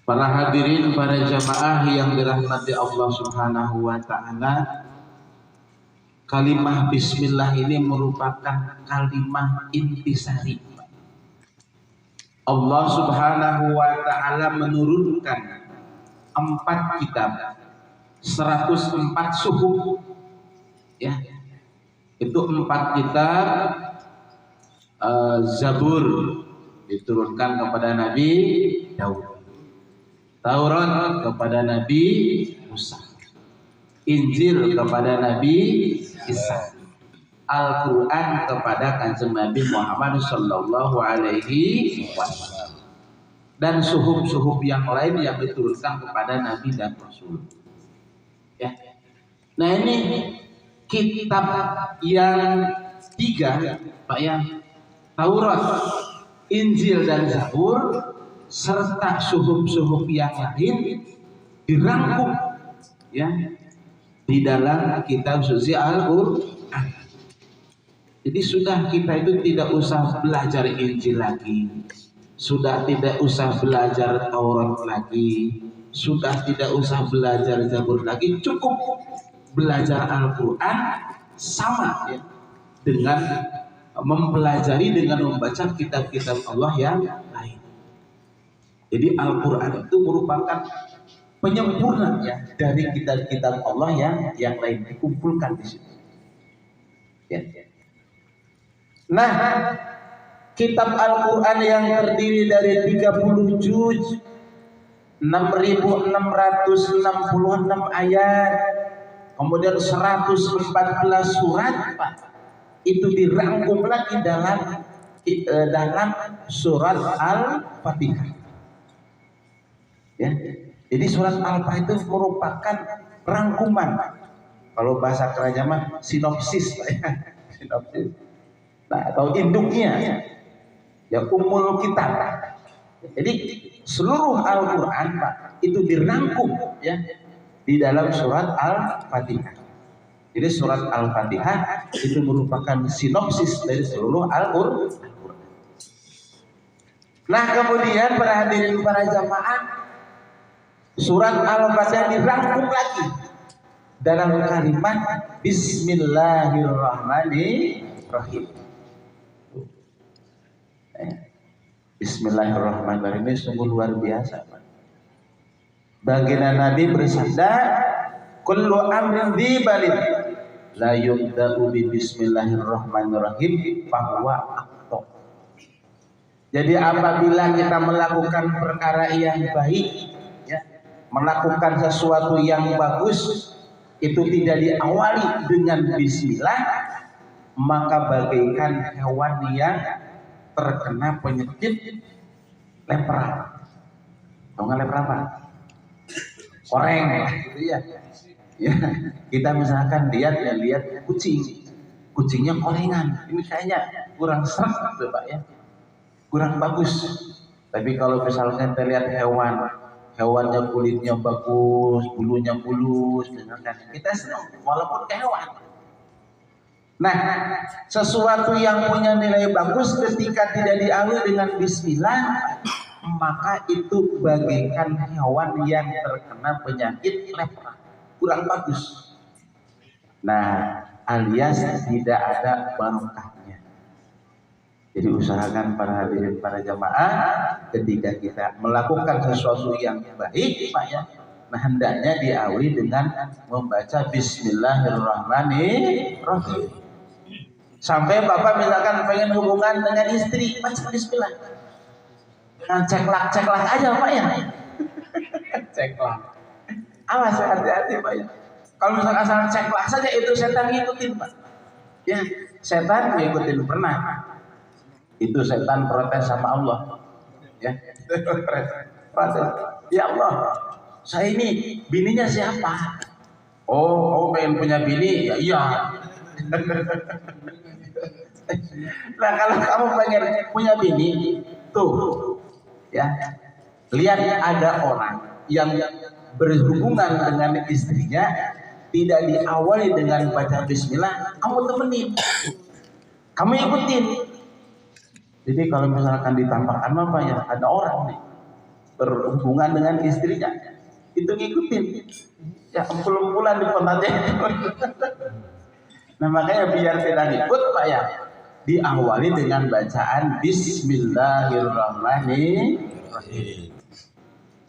Para hadirin, para jamaah yang dirahmati Allah Subhanahu wa taala, kalimah bismillah ini merupakan kalimah intisari. Allah Subhanahu wa taala menurunkan 4 kitab, 104 suhuf, ya. Itu 4 kitab. Zabur diturunkan kepada Nabi Daud, Taurat kepada Nabi Musa, Injil kepada Nabi Isa, Al-Quran kepada Kanjeng Nabi Muhammad Sallallahu Alaihi Wasallam, dan suhuf-suhuf yang lain yang diturunkan kepada Nabi dan Rasul. Ya. Nah, ini kitab yang 3, Pak, ya, Taurat, Injil dan Zabur serta suhuf-suhuf yang lain dirangkum, ya, di dalam kitab suci Al-Quran. Jadi sudah kita itu tidak usah belajar Injil lagi, sudah tidak usah belajar Taurat lagi, sudah tidak usah belajar Zabur lagi, cukup belajar Al-Quran sama, ya, dengan mempelajari, dengan membaca kitab-kitab Allah yang lain. Jadi Al-Quran itu merupakan penyempurna, ya, dari kitab-kitab Allah yang lain dikumpulkan di situ. Ya. Nah, kitab Al-Quran yang terdiri dari 30 juz, 6.666 ayat, kemudian 114 surat, Pak, itu dirangkum lagi dalam surat Al-Fatihah. Ya. Jadi surat Al-Fatihah itu merupakan rangkuman. Kalau bahasa kerennya sinopsis, sinopsis. Nah, atau induknya, ya, umul kitab. Jadi seluruh Al-Quran, Pak, itu dirangkum, ya, di dalam surat Al-Fatihah. Jadi surat Al-Fatihah itu merupakan sinopsis dari seluruh Al-Quran. Nah, kemudian para hadirin, para jamaah, surat Al-Fatihah dirangkum lagi dalam kalimat Bismillahirrahmanirrahim. Bismillahirrahmanirrahim ini sungguh luar biasa, Pak. Baginda Nabi bersabda, kullu amrin dibalin la yubda'u bi bismillahirrahmanirrahim fahuwa aqta. Jadi apabila kita melakukan perkara yang baik, ya, melakukan sesuatu yang bagus, itu tidak diawali dengan bismillah, maka bagaikan hewan yang terkena penyakit lepra. Tahu nggak lepra apa? Koreng, gitu ya. Ya, kita misalkan lihat kucingnya korengan, ini kayaknya kurang serak, tuh, Pak, ya, kurang bagus. Tapi kalau misalkan kita lihat hewannya kulitnya bagus, bulunya mulus, misalkan, kita senang walaupun ke hewan. Nah, sesuatu yang punya nilai bagus ketika tidak diawali dengan bismillah, maka itu bagaikan hewan yang terkena penyakit lepra, kurang bagus. Nah, alias tidak ada barokahnya. Jadi usahakan para hadirin, para jamaah, ketika kita melakukan sesuatu yang baik, Pak, ya, nah, hendaknya diawali dengan membaca Bismillahirrahmanirrahim. Sampai Bapak misalkan pengen hubungan dengan istri, baca bismillah. Nah, ceklak aja, Pak, ya. Ceklak. Awas, hati-hati, Pak, ya. Kalau misalkan asal ceklak saja, itu setan ngikutin, Pak. Ya, setan ngikutin, pernah. Itu setan protes sama Allah. Ya. Protes. Ya Allah, saya ini bininya siapa? Oh, pengen punya bini? Ya iya. Nah, kalau kamu pengen punya bini, tuh, ya, lihat ada orang yang berhubungan dengan istrinya tidak diawali dengan baca bismillah, kamu temenin, kamu ikutin. Jadi kalau misalkan ditampakkan apa, ya, ada orang nih berhubungan dengan istrinya, itu ngikutin ya empul-empulan di kontaknya. Nah makanya biar tidak ngikut Pak ya, diawali dengan bacaan Bismillahirrahmanirrahim.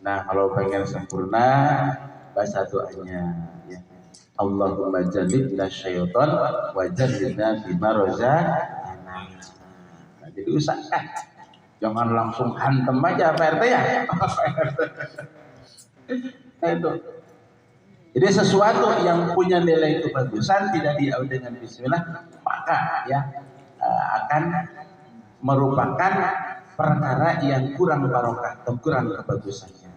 Nah kalau pengen sempurna baca doanya ya. Allahumma jannibna syaitan wa jannibna bima razaqtana. Nah, jadi usahakan jangan langsung hantem aja Pak RT ya. Nah, itu. Jadi sesuatu yang punya nilai kebagusan tidak diawali dengan bismillah maka ya akan merupakan perkara yang kurang barokah atau kurang kebagusannya.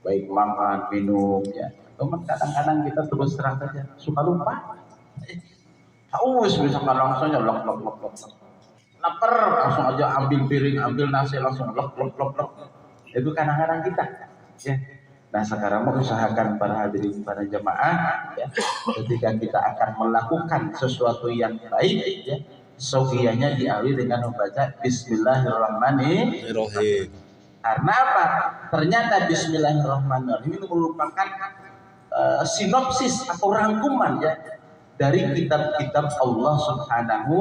Baik makan, minum ya. Teman kadang-kadang kita terus terang saja suka lupa. Haus misalkan langsung aja lok. Lapar langsung aja ambil piring, ambil nasi langsung lok. Itu kadang-kadang kita ya. Nah sekarang mau usahakan para hadirin, para jemaah ya, ketika kita akan melakukan sesuatu yang baik ya, sogianya diawali dengan membaca Bismillahirrahmanirrahim. Karena apa? Ternyata Bismillahirrahmanirrahim ini merupakan sinopsis atau rangkuman ya dari kitab-kitab Allah Subhanahu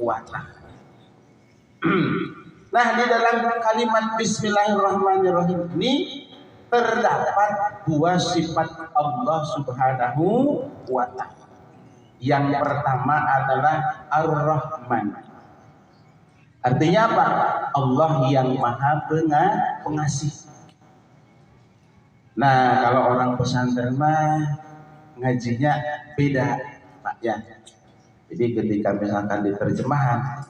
wa Ta'ala. Nah di dalam kalimat Bismillahirrahmanirrahim ini terdapat dua sifat Allah Subhanahu wa Ta'ala. Yang pertama adalah Ar-Rahman. Artinya apa? Allah yang Maha Pengasih. Nah, kalau orang pesantren mah ngajinya beda, Pak ya. Jadi ketika misalkan di terjemahan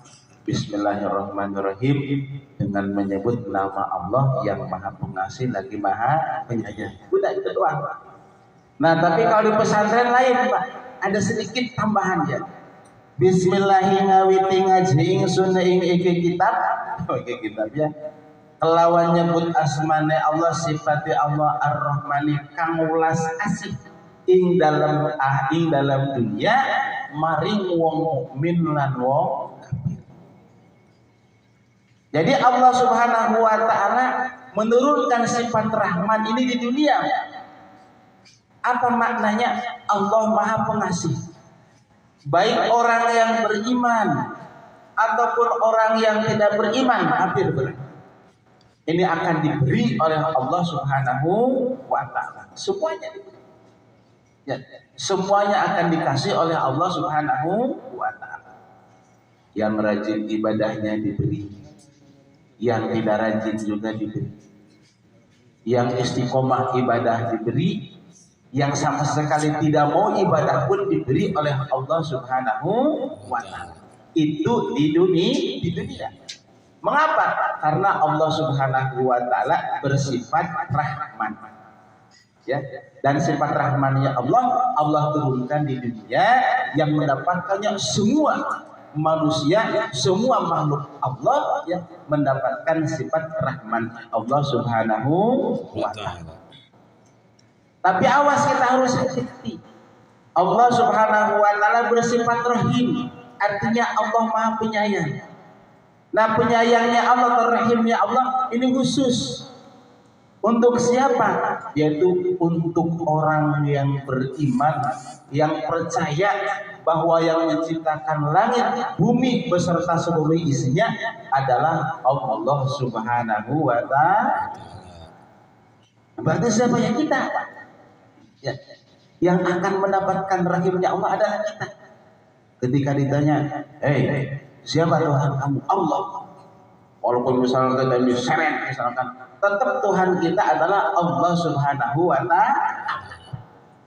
Bismillahirrahmanirrahim dengan menyebut nama Allah yang Maha Pengasih lagi Maha Penyayang. Udah itu doang. Nah, tapi kalau di pesantren lain, Pak, ada sedikit tambahan ya. Bismillahirrahmanirrahim ngaji ingsun ing iki kitab ya. Kelawan nyebut asmane Allah, sifati Allah Ar-Rahmani kang welas asih ing dalam dunia maring wong mukmin lan wong kafir. Jadi Allah Subhanahu wa Ta'ala menurunkan sifat Rahman ini di dunia. Apa maknanya? Allah Maha Pengasih. Baik orang yang beriman ataupun orang yang tidak beriman, hampir berat. Ini akan diberi oleh Allah Subhanahu wa Ta'ala. Semuanya diberi. Ya, semuanya akan dikasih oleh Allah Subhanahu wa Ta'ala. Yang rajin ibadahnya diberi, yang tidak rajin juga diberi, yang istiqomah ibadah diberi, yang sama sekali tidak mau ibadah pun diberi oleh Allah Subhanahu wa Ta'ala. Itu di dunia. Mengapa? Karena Allah Subhanahu wa Ta'ala bersifat Rahman. Ya, dan sifat Rahmannya Allah turunkan di dunia yang mendapatkannya semua manusia, semua makhluk Allah ya mendapatkan sifat Rahman Allah Subhanahu wa Ta'ala. Tapi awas, kita harus hati-hati. Allah Subhanahu wa Ta'ala bersifat Rahim, artinya Allah Maha Penyayang. Nah, penyayangnya Allah atau rahimnya Allah ini khusus untuk siapa? Yaitu untuk orang yang beriman, yang percaya bahwa yang menciptakan langit, bumi beserta seluruh isinya adalah Allah Subhanahu wa Ta'ala. Berarti siapa yang kita? Ya, yang akan mendapatkan rahimnya Allah adalah kita. Ketika ditanya, siapa Tuhan kamu? Allah. Walaupun misalnya kita diseret, misalkan, tetap Tuhan kita adalah Allah Subhanahu wa Ta'ala.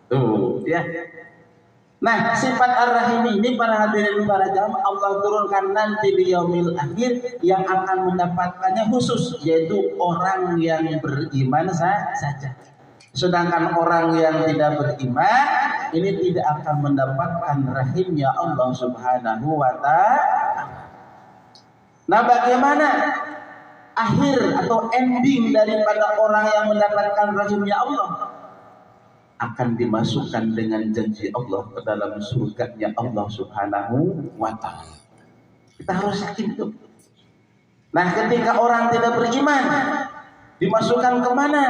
Tuh, ya. Nah, sifat Ar-Rahim ini para hadirin para jamaah Allah turunkan nanti di yaumil akhir yang akan mendapatkannya khusus, yaitu orang yang beriman saja. Sedangkan orang yang tidak beriman ini tidak akan mendapatkan rahimnya Allah Subhanahu wa Ta'ala. Nah, bagaimana akhir atau ending daripada orang yang mendapatkan rahimnya Allah? Akan dimasukkan dengan janji Allah ke dalam surganya Allah Subhanahu wa Ta'ala. Kita harus yakin itu. Nah, ketika orang tidak beriman, Dimasukkan kemana?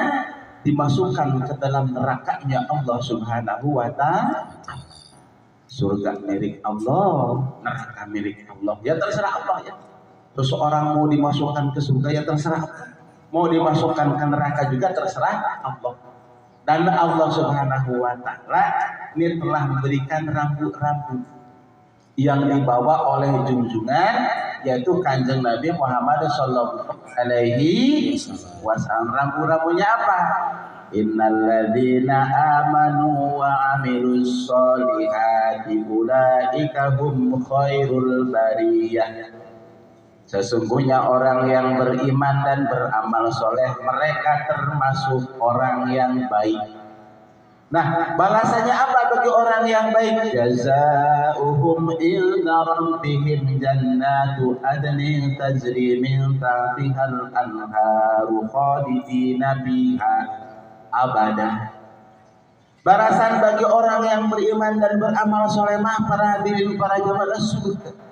Dimasukkan ke dalam nerakanya Allah Subhanahu wa Ta'ala. Surga milik Allah, neraka milik Allah. Ya terserah Allah ya. Seseorang mau dimasukkan ke surga ya terserah. Mau dimasukkan ke neraka juga terserah Allah. Dan Allah Subhanahu wa Ta'ala ini telah memberikan rambu-rambu yang dibawa oleh junjungan, yaitu Kanjeng Nabi Muhammad Sallallahu Alaihi Wasallam. Rambu-rambunya apa? Innalladzina amanu wa amilus solihati ulaika hum khairul bariyah. Sesungguhnya orang yang beriman dan beramal soleh, mereka termasuk orang yang baik. Nah, balasannya apa bagi orang yang baik? Jazaohum inda rabbihim jannatu adnin tajri min tahtihal anharu khalidina fiha abada. Balasan bagi orang yang beriman dan beramal soleh, para hadirin para jamaah surga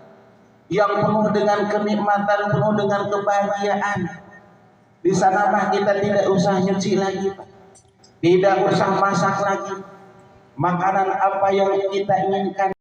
yang penuh dengan kenikmatan, penuh dengan kebahagiaan. Di sana mah kita tidak usah nyuci lagi, Pak. Tidak usah masak lagi. Makanan apa yang kita inginkan